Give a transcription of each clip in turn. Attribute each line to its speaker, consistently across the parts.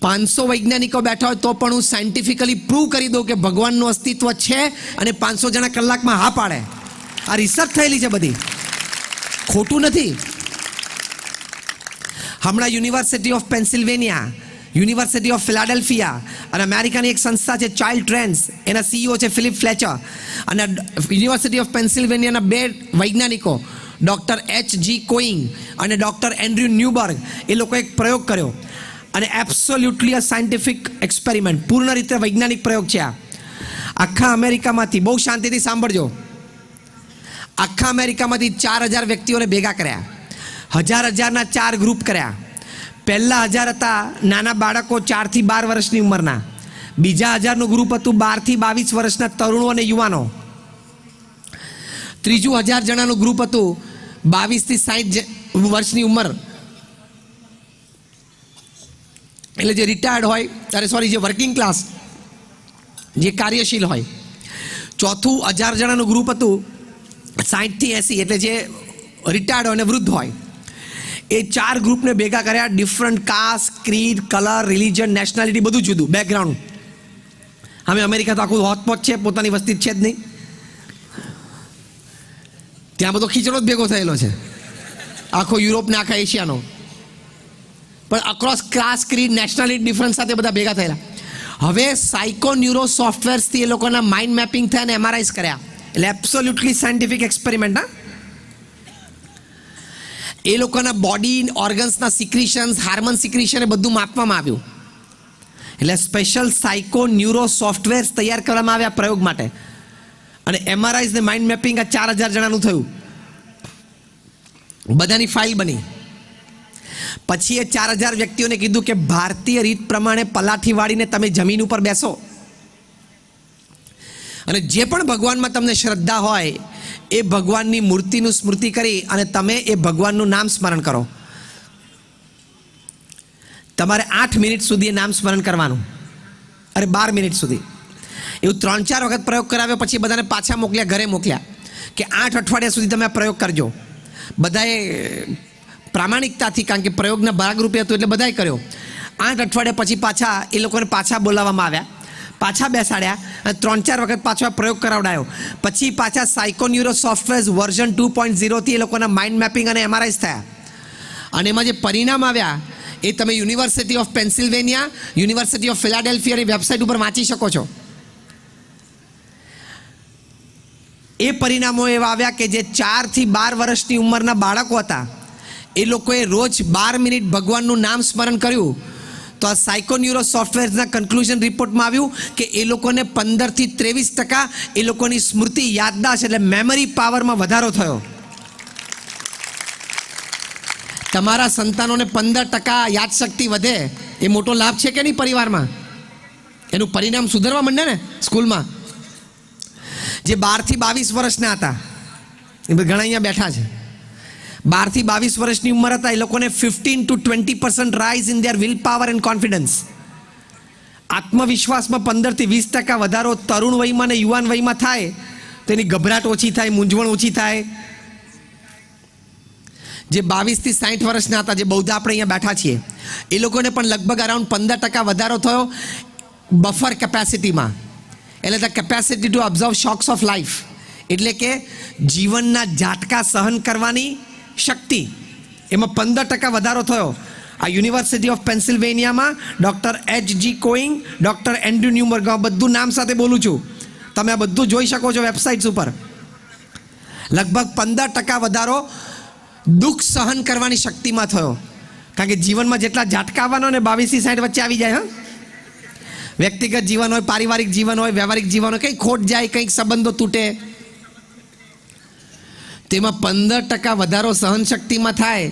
Speaker 1: 500 વૈજ્ઞાનિકો બેઠા હોય તો પણ હું સાયન્ટિફિકલી પ્રૂવ કરી દઉં કે ભગવાનનું અસ્તિત્વ છે અને 500 જણા કલાકમાં હા પાડે. આ રિસર્ચ થયેલી છે બધી, ખોટું નથી. હમણાં university of Pennsylvania, university of Philadelphia અને અમેરિકાની એક સંસ્થા છે ચાઇલ્ડ ટ્રેન્ડ્સ, એના સીઈઓ છે ફિલિપ ફ્લેચર, અને યુનિવર્સિટી ઓફ પેન્સિલ્વેનિયાના 2 વૈજ્ઞાનિકો ડૉક્ટર H.G. કોઈંગ અને ડૉક્ટર એન્ડ્રુ ન્યુબર્ગ, એ લોકોએ એક પ્રયોગ કર્યો અને એબ્સોલ્યુટલી અ સાયન્ટિફિક એક્સપેરિમેન્ટ, પૂર્ણ રીતે વૈજ્ઞાનિક પ્રયોગ છે આ. આખા અમેરિકામાંથી, બહુ શાંતિથી સાંભળજો, આખા અમેરિકામાંથી 4000 વ્યક્તિઓને ભેગા કર્યા, 1000ના 4 ગ્રુપ કર્યા. પહેલા 1000 હતા નાના બાળકો 4 થી 12 વર્ષની ઉંમરના, બીજા 1000નું ગ્રુપ હતું 12 થી 22 વર્ષના તરુણો અને યુવાનો, ત્રીજું 1000 જણાનું ગ્રુપ હતું 22 થી 60 વર્ષની ઉંમર, એટલે જે રિટાયર્ડ હોય, જે વર્કિંગ ક્લાસ, જે કાર્યશીલ હોય. ચોથું 1000 જણાનું ગ્રુપ હતું 60 થી 80, એટલે જે રિટાયર્ડ હોય અને વૃદ્ધ હોય. એ 4 ગ્રુપને ભેગા કર્યા. Different caste, creed, colour, religion, nationality બધું જુદું, બેકગ્રાઉન્ડ. અમે અમેરિકા તો આખું હોતપોત છે, પોતાની વસ્તી છે જ નહીં, ત્યાં બધો ખીચડો જ ભેગો થયેલો છે, આખો યુરોપ ને આખા એશિયાનો. પણ across class, creed, nationality difference સાથે બધા ભેગા થયેલા. હવે સાયકો ન્યુરો સોફ્ટવેર્સથી એ લોકોના માઇન્ડ મેપિંગ થયા અને MRIs કર્યા, એટલે એબ્સોલ્યુટલી સાયન્ટિફિક એક્સપેરિમેન્ટ. હા, એ લોકોના બોડી ઓર્ગન્સના સિક્રિશન્સ, હાર્મોન સિક્રિશન, એ બધું માપવામાં આવ્યું. એટલે સ્પેશિયલ સાયકો ન્યુરો સોફ્ટવેર્સ તૈયાર કરવામાં આવ્યા પ્રયોગ માટે. અને MRIs ને માઇન્ડ મેપિંગ આ 4000 જણાનું થયું, બધાની ફાઇલ બની. પછી એ 4000 વ્યક્તિઓને કીધું કે ભારતીય રીત પ્રમાણે પલાઠી વાળીને તમે જમીન ઉપર બેસો અને જે પણ ભગવાનમાં તમને શ્રદ્ધા હોય એ ભગવાનની મૂર્તિનું સ્મૃતિ કરી અને તમે એ ભગવાનનું નામ સ્મરણ કરો. તમારે 8 મિનિટ સુધી એ નામ સ્મરણ કરવાનું, અરે 12 મિનિટ સુધી. એવું 3-4 વખત પ્રયોગ કરાવ્યો. પછી બધાને પાછા મોકલ્યા, ઘરે મોકલ્યા કે 8 અઠવાડિયા સુધી તમે આ પ્રયોગ કરજો. બધાએ પ્રામાણિકતાથી, કારણ કે પ્રયોગના ભાગરૂપે હતું એટલે બધાએ કર્યો. 8 અઠવાડિયા પછી પાછા એ લોકોને પાછા બોલાવવામાં આવ્યા, પાછા બેસાડ્યા અને 3-4 વખત પાછો આ પ્રયોગ કરાવડાયો. પછી પાછા સાયકોન્યુરો સોફ્ટવેર વર્ઝન 2.0થી એ લોકોના માઇન્ડ મેપિંગ અને MRIs થયા. અને એમાં જે પરિણામ આવ્યા એ તમે university of Pennsylvania, university of ફિલાડેલ્ફિયાની વેબસાઇટ ઉપર વાંચી શકો છો. એ પરિણામો એવા આવ્યા કે જે 4 થી 12 વર્ષની ઉંમરના બાળકો હતા, એ લોકોએ રોજ 12 મિનિટ ભગવાનનું નામ સ્મરણ કર્યું. તો આ સાયકોન્યુરો સોફ્ટવેરના કન્ક્લુઝન રિપોર્ટમાં આવ્યું કે એ લોકોને 15 થી 23% એ લોકોની સ્મૃતિ, યાદદાસ્ત એટલે મેમરી પાવરમાં વધારો થયો. તમારા સંતાનોને 15% યાદશક્તિ વધે એ મોટો લાભ છે કે નહીં પરિવારમાં? એનું પરિણામ સુધરવા માંડે ને સ્કૂલમાં. જે 12 થી 22 વર્ષના હતા, એ ઘણા અહીંયા બેઠા છે, 12 થી 22 વર્ષની ઉંમર હતા, એ લોકોને 15 to 20% rise in their will power and confidence. આત્મવિશ્વાસમાં 15 થી 20% વધારો તરુણ વયમાં અને યુવાન વયમાં થાય તો એની ગભરાટ ઓછી થાય, મૂંઝવણ ઓછી થાય. જે 22 થી 60 વર્ષના હતા, જે બૌદ્ધ આપણે અહીંયા બેઠા છીએ, એ લોકોને પણ લગભગ અરાઉન્ડ 15% વધારો થયો બફર કેપેસિટીમાં, એટલે the capacity two observe shocks of life, એટલે કે જીવનના ઝાટકા સહન કરવાની શક્તિ, એમાં 15% વધારો થયો. આ યુનિવર્સિટી ઓફ પેન્સિલ્વેનિયામાં doctor H.G. Koenig, doctor Andrew Newberg, બધું નામ સાથે બોલું છું, તમે આ બધું જોઈ શકો છો વેબસાઇટ્સ ઉપર. લગભગ 15% વધારો દુઃખ સહન કરવાની શક્તિમાં થયો. કારણ કે જીવનમાં જેટલા ઝાટકા આવવાનો ને 22 થી 60 વચ્ચે આવી જાય. વ્યક્તિગત જીવન હોય, પારિવારિક જીવન હોય, વ્યવહારિક જીવન હોય, કંઈક ખોટ જાય, કંઈક સંબંધો તૂટે, તેમાં 15% વધારો સહનશક્તિમાં થાય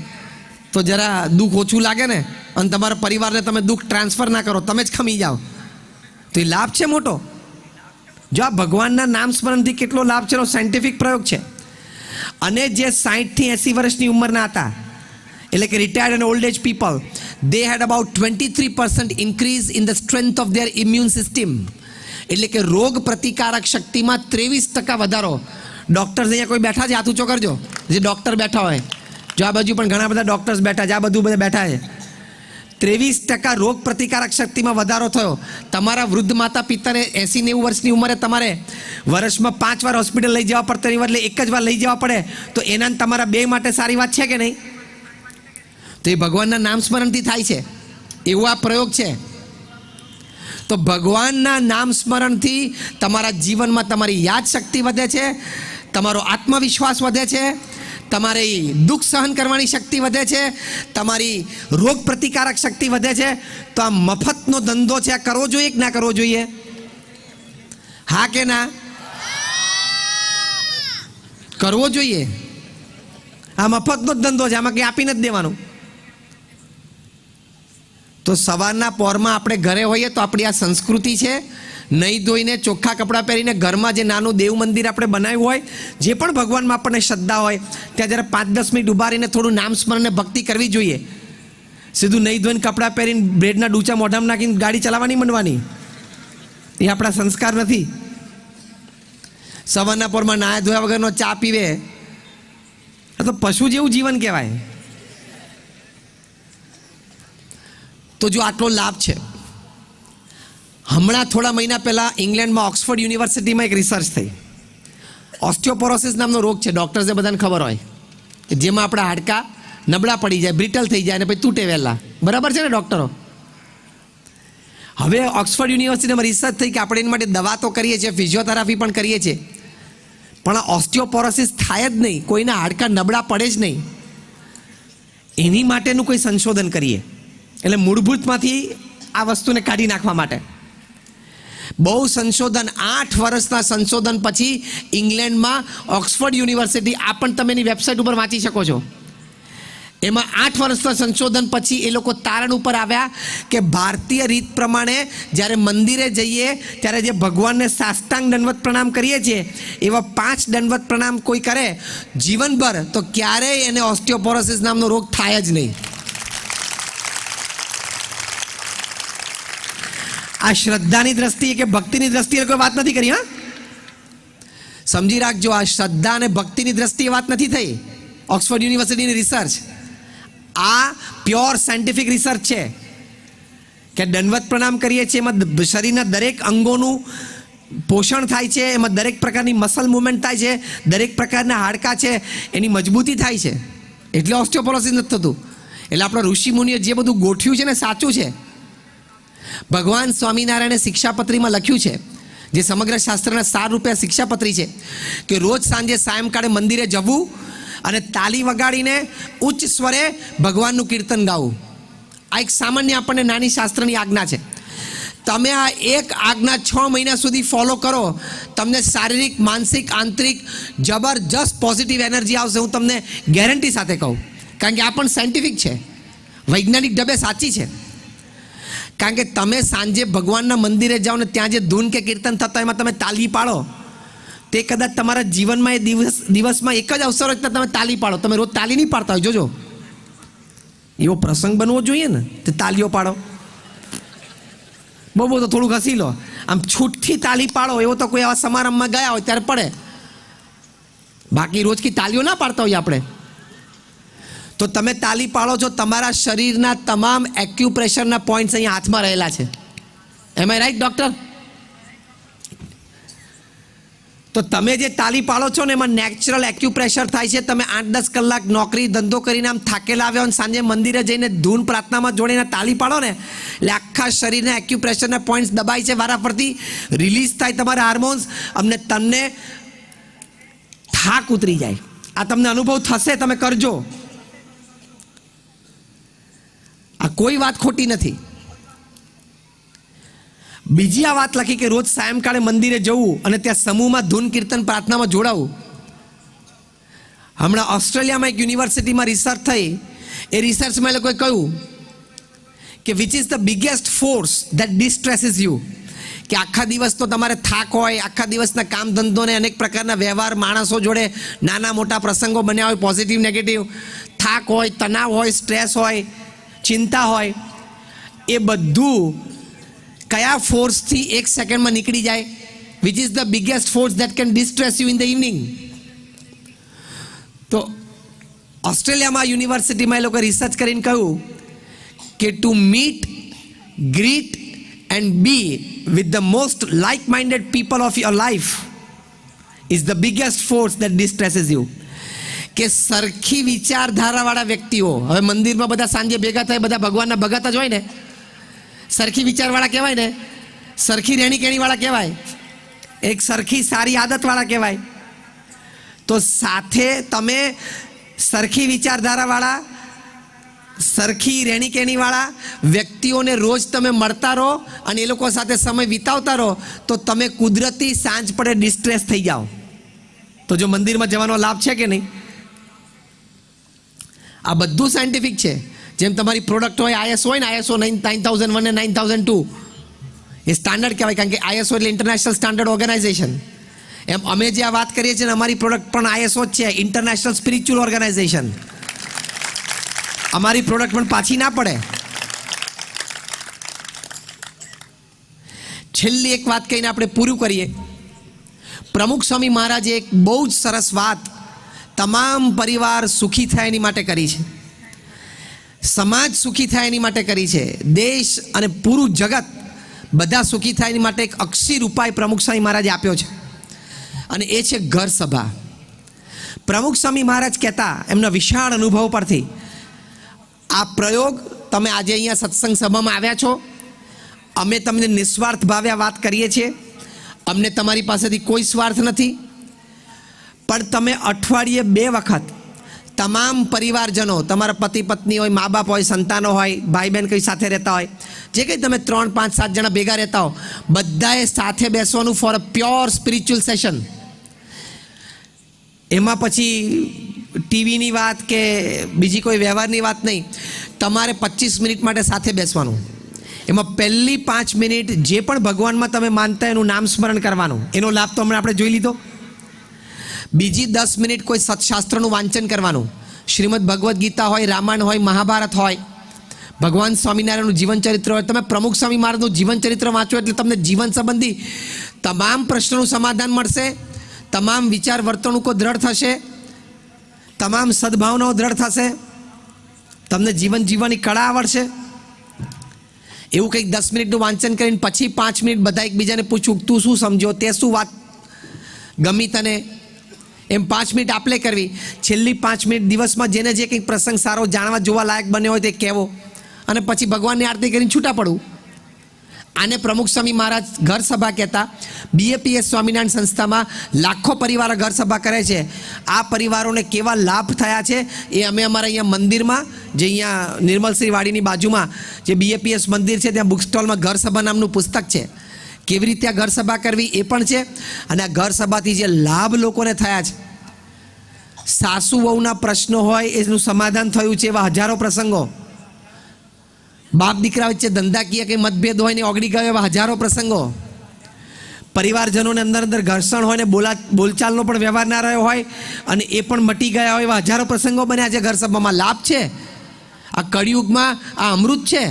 Speaker 1: તો જરા દુઃખ ઓછું લાગે ને. અને તમારા પરિવારને તમે દુઃખ ટ્રાન્સફર ના કરો, તમે જ ખમી જાઓ, તો એ લાભ છે મોટો. જો આ ભગવાનના નામ સ્મરણથી કેટલો લાભ છે, સાયન્ટિફિક પ્રયોગ છે. અને જે 60 થી 80 વર્ષની ઉંમરના હતા, એટલે કે રિટાયર્ડ અને old age people, they had about 23% increase in the strength of their immune system. એટલે કે રોગ પ્રતિકારક શક્તિમાં 23% વધારો. ડૉક્ટર્સ અહીંયા કોઈ બેઠા છે? હાથ ઊંચો કરજો જે ડૉક્ટર બેઠા હોય. જો આ બાજુ પણ ઘણા બધા ડૉક્ટર્સ બેઠા છે, આ બધું બધા બેઠા છે. 23% રોગ પ્રતિકારક શક્તિમાં વધારો થયો. તમારા વૃદ્ધ માતા પિતાને 80-90 વર્ષની ઉંમરે તમારે વર્ષમાં 5 વાર હોસ્પિટલ લઈ જવા પડે, એટલે એક જ વાર લઈ જવા પડે, તો એના તમારા બે માટે સારી વાત છે કે નહીં? તો એ ભગવાનના નામ સ્મરણથી થાય છે, એવો આ પ્રયોગ છે. તો ભગવાનના નામ સ્મરણથી તમારા જીવનમાં તમારી યાદ શક્તિ વધે છે, તમારો આત્મવિશ્વાસ વધે છે, તમારી દુઃખ સહન કરવાની શક્તિ વધે છે, તમારી રોગ પ્રતિકારક શક્તિ વધે છે. તો આ મફતનો ધંધો છે, આ કરવો જોઈએ કે ના કરવો જોઈએ? હા કે ના? કરવો જોઈએ. આ મફતનો જ ધંધો છે, આમાં કંઈ આપી નથી દેવાનું. તો સવારના પોરમાં આપણે ઘરે હોઈએ તો આપણી આ સંસ્કૃતિ છે, નહીં ધોઈને ચોખ્ખા કપડાં પહેરીને ઘરમાં જે નાનું દેવ મંદિર આપણે બનાવ્યું હોય, જે પણ ભગવાનમાં આપણને શ્રદ્ધા હોય, ત્યાં જરા 5-10 મિનિટ ઊભા રહીને થોડું નામ સ્મરણને ભક્તિ કરવી જોઈએ. સીધું નહીં ધોઈને કપડાં પહેરીને બ્રેડના ડૂચા મોઢામાં નાખીને ગાડી ચલાવવાની માંડવાની, એ આપણા સંસ્કાર નથી. સવારના પોરમાં નાયા ધોયા વગરનો ચા પીવે તો પશુ જેવું જીવન કહેવાય. તો જો આટલો લાભ છે, હમણાં થોડા મહિના પહેલાં ઇંગ્લેન્ડમાં ઓક્સફર્ડ યુનિવર્સિટીમાં એક રિસર્ચ થઈ. ઓસ્ટિયોપોરોસિસ નામનો રોગ છે, ડૉક્ટર્સને બધાને ખબર હોય, કે જેમાં આપણા હાડકાં નબળા પડી જાય, બ્રિટલ થઈ જાય અને પછી તૂટે વહેલા. બરાબર છે ને ડૉક્ટરો? હવે ઓક્સફર્ડ યુનિવર્સિટીમાં રિસર્ચ થઈ કે આપણે એના માટે દવા તો કરીએ છીએ, ફિઝિયોથેરાપી પણ કરીએ છીએ, પણ ઓસ્ટિયોપોરોસિસ થાય જ નહીં, કોઈના હાડકાં નબળા પડે જ નહીં. એની માટેનું કોઈ સંશોધન કરીએ, એટલે મૂળભૂતમાંથી આ વસ્તુને કાઢી નાખવા માટે બહુ સંશોધન, 8 વર્ષના સંશોધન પછી ઇંગ્લેન્ડમાં ઓક્સફર્ડ યુનિવર્સિટી, આ પણ તમે એની વેબસાઇટ ઉપર વાંચી શકો છો, એમાં 8 વર્ષના સંશોધન પછી એ લોકો તારણ ઉપર આવ્યા કે ભારતીય રીત પ્રમાણે જ્યારે મંદિરે જઈએ ત્યારે જે ભગવાનને સાષ્ટાંગ દંડવત પ્રણામ કરીએ છીએ, એવા 5 દંડવત પ્રણામ કોઈ કરે જીવનભર, તો ક્યારેય એને ઓસ્ટિયોપોરોસિસ નામનો રોગ થાય જ નહીં. આ શ્રદ્ધાની દ્રષ્ટિએ કે ભક્તિની દ્રષ્ટિએ કોઈ વાત નથી કરી. હા, સમજી રાખજો, આ શ્રદ્ધા અને ભક્તિની દ્રષ્ટિએ વાત નથી થઈ. ઓક્સફર્ડ યુનિવર્સિટીની રિસર્ચ, આ પ્યોર સાયન્ટિફિક રિસર્ચ છે કે દંડવત પ્રણામ કરીએ છીએ, એમાં શરીરના દરેક અંગોનું પોષણ થાય છે, એમાં દરેક પ્રકારની મસલ મુવમેન્ટ થાય છે, દરેક પ્રકારના હાડકાં છે એની મજબૂતી થાય છે, એટલે ઓસ્ટિયોપોરોસિસ નથી થતું. એટલે આપણા ઋષિ મુનિએ જે બધું ગોઠવ્યું છે ને સાચું છે. ભગવાન સ્વામિનારાયણે શિક્ષાપત્રીમાં લખ્યું છે, જે સમગ્ર શાસ્ત્રના 4 રૂપિયા શિક્ષાપત્રી છે, કે રોજ સાંજે સાયંકાળે મંદિરે જવું અને તાલી વગાડીને ઉચ્ચ સ્વરે ભગવાનનું કીર્તન ગાવું. આ એક સામાન્ય આપણને નાની શાસ્ત્રની આજ્ઞા છે. તમે આ એક આજ્ઞા 6 મહિના સુધી ફોલો કરો, તમને શારીરિક, માનસિક, આંતરિક જબરજસ્ત પોઝિટિવ એનર્જી આવશે, હું તમને ગેરંટી સાથે કહું. કારણ કે આ પણ સાયન્ટિફિક છે, વૈજ્ઞાનિક ઢબે સાચી છે. કારણ કે તમે સાંજે ભગવાનના મંદિરે જાઓ ને ત્યાં જે ધૂન કે કીર્તન થતા એમાં તમે તાલી પાડો, તે કદાચ તમારા જીવનમાં એ દિવસમાં એક જ અવસર હોય કે તમે તાલી પાડો. તમે રોજ તાલી નહીં પાડતા હોય, જોજો, એવો પ્રસંગ બનવો જોઈએ ને, તે તાલીઓ પાડો. બહુ તો થોડુંક હસી લો, આમ છૂટથી તાલી પાડો, એવો તો કોઈ આવા સમારંભમાં ગયા હોય ત્યારે પડે, બાકી રોજ કી તાલીઓ ના પાડતા હોય આપણે. તો તમે તાલી પાડો છો, તમારા શરીરના તમામ એક્યુપ્રેશરના પોઈન્ટ્સ અહીંયા હાથમાં રહેલા છે. એમ આઈ રાઈટ ડૉક્ટર? તો તમે જે તાલી પાડો છો ને એમાં નેચરલ એક્યુપ્રેશર થાય છે. તમે 8-10 કલાક નોકરી ધંધો કરીને આમ થાકેલા આવ્યા અને સાંજે મંદિરે જઈને ધૂન પ્રાર્થનામાં જોડીને તાલી પાડો ને, એટલે આખા શરીરના એક્યુપ્રેશરના પોઈન્ટ્સ દબાય છે, વારાફરતી રિલીઝ થાય તમારા હાર્મોન્સ, અમને તમને થાક ઉતરી જાય. આ તમને અનુભવ થશે, તમે કરજો. આ કોઈ વાત ખોટી નથી. બીજી આ વાત લખી કે રોજ સાયંકાળે મંદિરે જવું અને ત્યાં સમૂહમાં ધૂન કીર્તન પ્રાર્થનામાં જોડાવું. હમણાં ઓસ્ટ્રેલિયામાં એક યુનિવર્સિટીમાં રિસર્ચ થઈ, એ રિસર્ચમાં એ લોકોએ કહ્યું કે which is the biggest force that distresses you, કે આખા દિવસ તો તમારે થાક હોય, આખા દિવસના કામ ધંધોને અનેક પ્રકારના વ્યવહાર, માણસો જોડે નાના મોટા પ્રસંગો બન્યા હોય, પોઝિટિવ નેગેટિવ, થાક હોય, તણાવ હોય, સ્ટ્રેસ હોય, ચિંતા હોય, એ બધું કયા ફોર્સથી 1 સેકન્ડમાં નીકળી જાય? Which is the biggest force that can distress you in the evening. તો ઓસ્ટ્રેલિયામાં યુનિવર્સિટીમાં એ લોકો રિસર્ચ કરીને કહ્યું કે to meet, greet and be with the most like minded people of your life is the biggest force that distresses you. કે સરખી વિચારધારાવાળા વ્યક્તિઓ, હવે મંદિરમાં બધા સાંજે ભેગા થાય, બધા ભગવાનના ભગત જ હોય ને, સરખી વિચારવાળા કહેવાય ને, સરખી રહેણી કહેણીવાળા કહેવાય, એક સરખી સારી આદતવાળા કહેવાય. તો સાથે તમે સરખી વિચારધારાવાળા, સરખી રહેણી કહેણીવાળા વ્યક્તિઓને રોજ તમે મળતા રહો અને એ લોકો સાથે સમય વિતાવતા રહો, તો તમે કુદરતી સાંજ પડે ડિસ્ટ્રેસ થઈ જાઓ. તો જો મંદિરમાં જવાનો લાભ છે કે નહીં? આ બધું સાયન્ટિફિક છે. જેમ તમારી પ્રોડક્ટ હોય, ISO હોય ને, ISO 9001 અને 9002 એ સ્ટાન્ડર્ડ કહેવાય, કારણ કે ISO એટલે ઇન્ટરનેશનલ સ્ટાન્ડર્ડ ઓર્ગેનાઇઝેશન. એમ અમે જે આ વાત કરીએ છીએ ને, અમારી પ્રોડક્ટ પણ ISO જ છે, ઇન્ટરનેશનલ સ્પિરિચ્યુઅલ ઓર્ગેનાઇઝેશન. અમારી પ્રોડક્ટ પણ પાછી ના પડે. છેલ્લી એક વાત કહીને આપણે પૂરું કરીએ. પ્રમુખ સ્વામી મહારાજે એક બહુ જ સરસ વાત તમામ પરિવાર સુખી થાય એની માટે કરી છે, સમાજ સુખી થાય એની માટે કરી છે, દેશ અને પૂરું જગત બધા સુખી થાય એની માટે એક અક્ષીર ઉપાય પ્રમુખ સ્વામી મહારાજે આપ્યો છે, અને એ છે ઘર સભા. પ્રમુખ સ્વામી મહારાજ કહેતા એમના વિશાળ અનુભવ પરથી, આ પ્રયોગ તમે આજે અહીંયા સત્સંગ સભામાં આવ્યા છો, અમે તમને નિસ્વાર્થ ભાવે આ વાત કરીએ છીએ, અમને તમારી પાસેથી કોઈ સ્વાર્થ નથી, પણ તમે અઠવાડિયે 2 વખત તમામ પરિવારજનો, તમારા પતિ પત્ની હોય, મા બાપ હોય, સંતાનો હોય, ભાઈ બહેન કંઈ સાથે રહેતા હોય, જે કંઈ તમે 3, 5, 7 જણા ભેગા રહેતા હો, બધાએ સાથે બેસવાનું for a pure spiritual session. એમાં પછી ટીવીની વાત કે બીજી કોઈ વ્યવહારની વાત નહીં, તમારે 25 મિનિટ માટે સાથે બેસવાનું. એમાં પહેલી 5 મિનિટ જે પણ ભગવાનમાં તમે માનતા એનું નામ સ્મરણ કરવાનું, એનો લાભ તો હમણાં આપણે જોઈ લીધો. બીજી 10 મિનિટ કોઈ સત્શાસ્ત્રનું વાંચન કરવાનું, શ્રીમદ ભગવદ્ ગીતા હોય, રામાયણ હોય, મહાભારત હોય, ભગવાન સ્વામિનારાયણનું જીવન ચરિત્ર હોય. તમે પ્રમુખ સ્વામી મહારાજનું જીવન ચરિત્ર વાંચો એટલે તમને જીવન સંબંધી તમામ પ્રશ્નોનું સમાધાન મળશે, તમામ વિચાર વર્તણૂકો દ્રઢ થશે, તમામ સદભાવનાઓ દ્રઢ થશે, તમને જીવન જીવવાની કળા આવડશે. એવું કંઈક 10 મિનિટનું વાંચન કરીને પછી 5 મિનિટ બધા એકબીજાને પૂછવું, તું શું સમજ્યો, તે શું વાત ગમી તને, એમ 5 મિનિટ આપણે કરવી. છેલ્લી 5 મિનિટ દિવસમાં જેને જે કંઈક પ્રસંગ સારો જાણવા જોવા લાયક બન્યો હોય તે કહેવો, અને પછી ભગવાનની આરતી કરીને છૂટા પડવું. આને પ્રમુખ સ્વામી મહારાજ ઘર સભા કહેતા. BAPS સ્વામિનારાયણ સંસ્થામાં લાખો પરિવારો ઘર સભા કરે છે. આ પરિવારોને કેવા લાભ થયા છે એ અમે અમારા અહીંયા મંદિરમાં, જે અહીંયા નિર્મલશ્રી વાડીની બાજુમાં જે BAPS મંદિર છે, ત્યાં બુક સ્ટોલમાં ઘર સભા નામનું પુસ્તક છે. કેવી રીતે આ ઘર સભા કરવી એ પણ છે, અને આ ઘર સભાથી જે લાભ લોકોને થયા છે, સાસુ વહુના પ્રશ્નો હોય એનું સમાધાન થયું છે, એવા હજારો પ્રસંગો, બાપ દીકરા વચ્ચે ધંધાકીય કંઈ મતભેદ હોય ને ઓગળી ગયો એવા હજારો પ્રસંગો, પરિવારજનોને અંદર અંદર ઘર્ષણ હોય ને બોલચાલનો પણ વ્યવહાર ના રહ્યો હોય અને એ પણ મટી ગયા હોય એવા હજારો પ્રસંગો બન્યા છે. ઘર સભામાં લાભ છે. આ કળિયુગમાં આ અમૃત છે.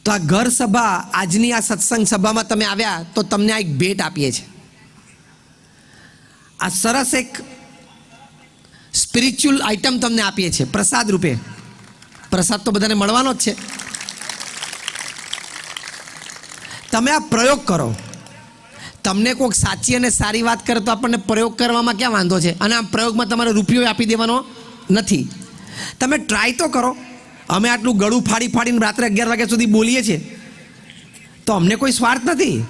Speaker 1: તો આ ઘર સભા, આજની આ સત્સંગ સભામાં તમે આવ્યા તો તમને આ એક ભેટ આપીએ છીએ. આ સરસ એક સ્પિરિચ્યુઅલ આઇટમ તમને આપીએ છીએ પ્રસાદ રૂપે. પ્રસાદ તો બધાને મળવાનો જ છે. તમે આ પ્રયોગ કરો. તમને કોઈક સાચી અને સારી વાત કરે તો આપણને પ્રયોગ કરવામાં ક્યાં વાંધો છે, અને આ પ્રયોગમાં તમારે રૂપિયો આપી દેવાનો નથી. તમે ટ્રાય તો કરો. અમે આટલું ગળું ફાડીને રાત્રે 11 વાગ્યા સુધી બોલીએ છીએ તો અમને કોઈ સ્વાર્થ નથી,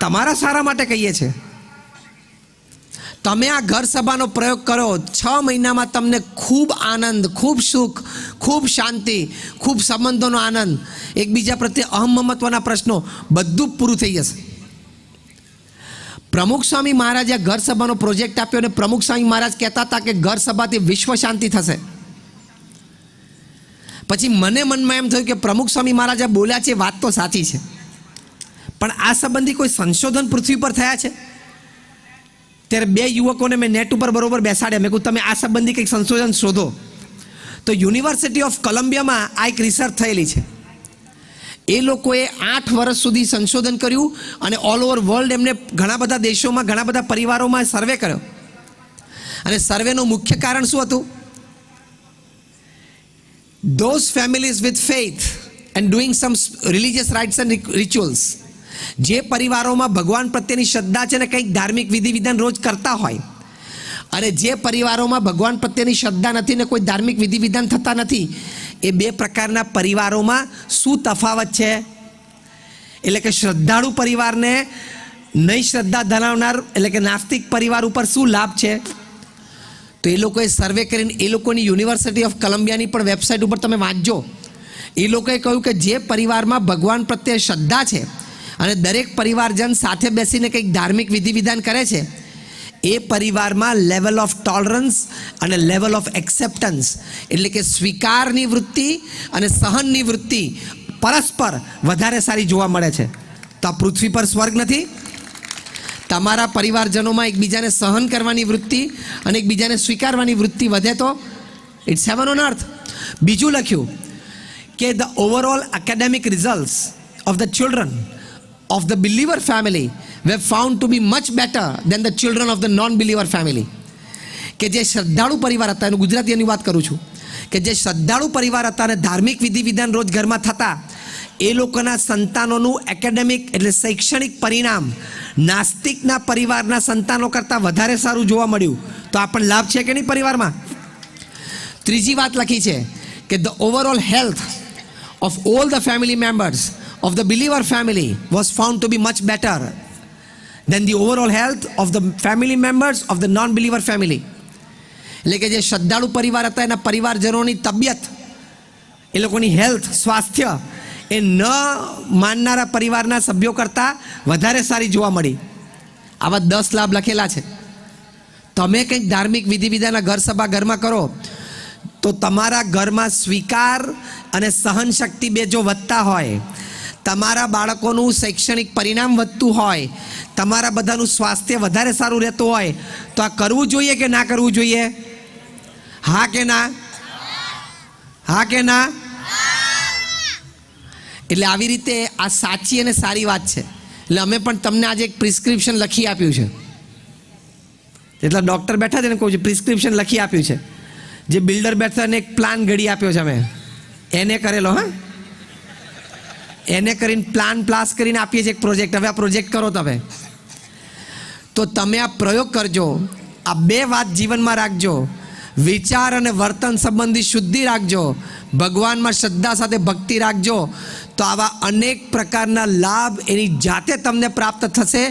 Speaker 1: તમારા સારા માટે કહીએ છીએ. તમે આ ઘર સભાનો પ્રયોગ કરો, 6 મહિનામાં તમને ખૂબ આનંદ, ખૂબ સુખ, ખૂબ શાંતિ, ખૂબ સંબંધોનો આનંદ, એકબીજા પ્રત્યે અહમ-મમત્વના પ્રશ્નો બધું પૂરું થઈ જશે. પ્રમુખ સ્વામી મહારાજે ઘર સભાનો પ્રોજેક્ટ આપ્યો, અને પ્રમુખ સ્વામી મહારાજ કહેતા હતા કે ઘર સભાથી વિશ્વ શાંતિ થશે. પછી મને મનમાં એમ થયું કે પ્રમુખ સ્વામી મહારાજ બોલ્યા છે વાત તો સાચી છે, પણ આ સંબંધી કોઈ સંશોધન પૃથ્વી પર થયા છે? ત્યારે 2 યુવકોને મેં નેટ ઉપર બરોબર બેસાડ્યા. મેં કહ્યું તમે આ સંબંધી કંઈક સંશોધન શોધો. તો યુનિવર્સિટી ઓફ કોલંબિયામાં આ એક રિસર્ચ થયેલી છે. એ લોકોએ 8 વર્ષ સુધી સંશોધન કર્યું અને ઓલ ઓવર વર્લ્ડ એમને ઘણા બધા દેશોમાં, ઘણા બધા પરિવારોમાં સર્વે કર્યો. અને સર્વેનું મુખ્ય કારણ શું હતું? those families with faith and doing some religious rites and rituals, જે પરિવારોમાં ભગવાન પ્રત્યેની શ્રદ્ધા છે ને કંઈક ધાર્મિક વિધિ વિધાન રોજ કરતા હોય, અને જે પરિવારોમાં ભગવાન પ્રત્યેની શ્રદ્ધા નથી ને કોઈ ધાર્મિક વિધિ વિધાન થતા નથી, એ બે પ્રકારના પરિવારોમાં શું તફાવત છે? એટલે કે શ્રદ્ધાળુ પરિવારને નહીં શ્રદ્ધા ધરાવનાર એટલે કે નાસ્તિક પરિવાર ઉપર શું લાભ છે? તો એ લોકોએ સર્વે કરીને એ લોકોની યુનિવર્સિટી ઓફ કોલંબિયાની પણ વેબસાઇટ ઉપર તમે વાંચજો. એ લોકોએ કહ્યું કે જે પરિવારમાં ભગવાન પ્રત્યે શ્રદ્ધા છે અને દરેક પરિવારજન સાથે બેસીને કંઈક ધાર્મિક વિધિ વિધાન કરે છે, એ પરિવારમાં લેવલ ઓફ ટોલરન્સ અને લેવલ ઓફ એક્સેપ્ટન્સ એટલે કે સ્વીકારની વૃત્તિ અને સહનની વૃત્તિ પરસ્પર વધારે સારી જોવા મળે છે. તો આ પૃથ્વી પર સ્વર્ગ નથી? તમારા પરિવારજનોમાં એકબીજાને સહન કરવાની વૃત્તિ અને એકબીજાને સ્વીકારવાની વૃત્તિ વધે તો ઇટ્સ હેવન ઓન અર્થ. બીજું લખ્યું કે the overall academic results of the children of the believer family were found to be much better than the children of the non-believer family. કે જે શ્રદ્ધાળુ પરિવાર હતા, એનું ગુજરાતીની વાત કરું છું, કે જે શ્રદ્ધાળુ પરિવાર હતા અને ધાર્મિક વિધિ વિધાન રોજ ઘરમાં થતા, એ લોકોના સંતાનોનું એકેડેમિક એટલે શૈક્ષણિક પરિણામ નાસ્તિકના પરિવારના સંતાનો કરતાં વધારે સારું જોવા મળ્યું. તો આ પણ લાભ છે કે નહીં પરિવારમાં? ત્રીજી વાત લખી છે કે the overall health of all the family members of the believer family was found to be much better than the overall health of the family members of the non-believer family. એટલે કે જે શ્રદ્ધાળુ પરિવાર હતા એના પરિવારજનોની તબિયત, એ લોકોની હેલ્થ, સ્વાસ્થ્ય એ ન માનનારા પરિવારના સભ્યો કરતાં વધારે સારી જોવા મળી. આવા 10 લાભ લખેલા છે. તમે કંઈક ધાર્મિક વિધિ વિધાનના ઘર સભા ઘરમાં કરો તો તમારા ઘરમાં સ્વીકાર અને સહન શક્તિ બે જો વધતા હોય, તમારા બાળકોનું શૈક્ષણિક પરિણામ વધતું હોય, તમારા બધાનું સ્વાસ્થ્ય વધારે સારું રહેતું હોય, તો આ કરવું જોઈએ કે ના કરવું જોઈએ? હા કે ના? હા કે ના? એટલે આવી રીતે આ સાચી અને સારી વાત છે. એટલે અમે પણ તમને આજે એક પ્રિસ્ક્રિપ્શન લખી આપ્યું છે. જેટલા ડૉક્ટર બેઠા છે ને કહું છું, પ્રિસ્ક્રિપ્શન લખી આપ્યું છે. જે બિલ્ડર બેઠા એને એક પ્લાન ઘડી આપ્યો છે અમે, એને કરેલો. હા, એને કરીને પ્લાન પ્લાસ કરીને આપીએ છીએ એક પ્રોજેક્ટ. હવે આ પ્રોજેક્ટ કરો તમે, તો તમે આ પ્રયોગ કરજો. આ બે વાત જીવનમાં રાખજો. વિચાર અને વર્તન સંબંધી શુદ્ધિ રાખજો, ભગવાનમાં શ્રદ્ધા સાથે ભક્તિ રાખજો. તો આવા અનેક પ્રકારના લાભ એની જાતે તમને પ્રાપ્ત થશે.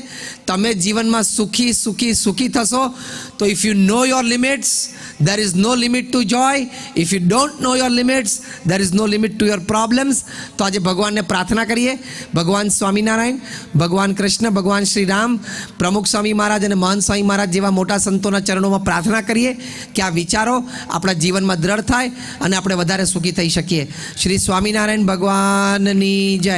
Speaker 1: તમે જીવનમાં સુખી સુખી સુખી થશો. તો if you know your limits, there is no limit to joy. If you don't know your limits, there is no limit to your problems. તો આજે ભગવાનને પ્રાર્થના કરીએ. ભગવાન સ્વામિનારાયણ, ભગવાન કૃષ્ણ, ભગવાન શ્રી રામ, પ્રમુખ સ્વામી મહારાજ અને મહંત સ્વામી મહારાજ જેવા મોટા સંતોના ચરણોમાં પ્રાર્થના કરીએ કે આ વિચારો આપણા જીવનમાં દ્રઢ થાય અને આપણે વધારે સુખી થઈ શકીએ. શ્રી સ્વામિનારાયણ ભગવાનની જય.